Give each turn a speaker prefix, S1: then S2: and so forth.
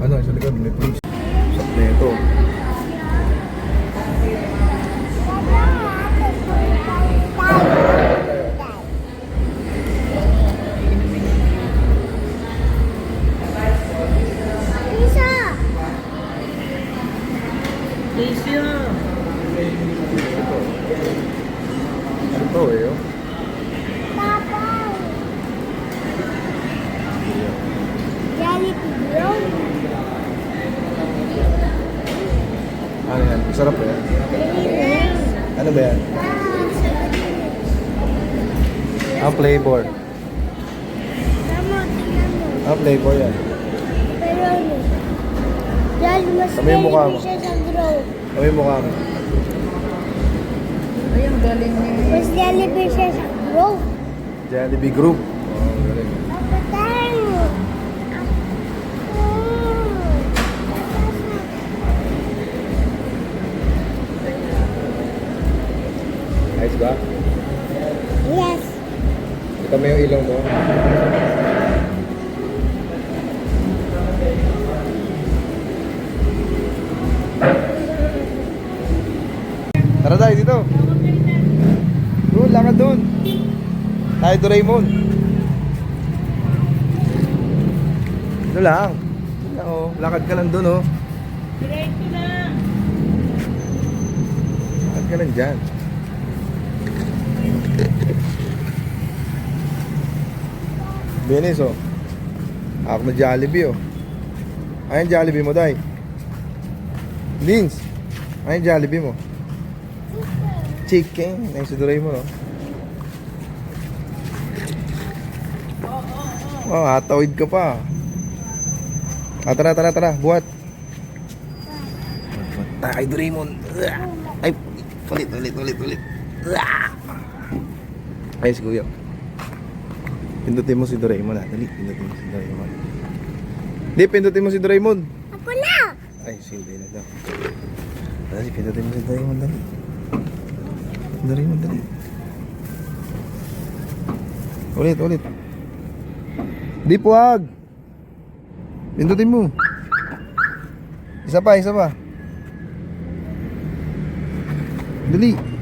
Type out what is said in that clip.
S1: Ano, sa likod, may police. Sakneto. Ito eh, oh. Ano yan? Sarap yan. Ano ba yan? Ang flavor. Ang flavor yan. Kami yung mukha mo. Kami yung mukha mo.
S2: Ay, ang galing ni...
S3: Mas Jollibee siya sa Grove.
S1: Jollibee Group. Oh, galing. Ayos ba?
S3: Yes.
S1: Ito mo yung ilong mo. Tara tayo dito. Doon, lakad doon. Tayo Doraemon. Ito lang. Oh, lakad ka lang doon, oh.
S2: Diretso lang.
S1: Lakad ka lang dyan. Benes, oh. Ako na Jollibee, oh. Ayan Jollibee mo, Day. Lins. Ayan Jollibee mo. Chicken. Ayan si Doraemon, oh. Oh, hatawid ka pa. Tara, tara, tara. Buhat. Tayo, Doraemon. Ay, ulit. Ay, si Kuya. Pindutin mo si Doraemon, ha? Dali, pindutin mo si Doraemon. Di, pindutin mo si Doraemon.
S3: Ako na.
S1: Ay, hindi na daw. Dali, pindutin mo si Doraemon, dali. Doraemon, dali. Ulit. Di, puwag. Pindutin mo. Isa pa. Dali.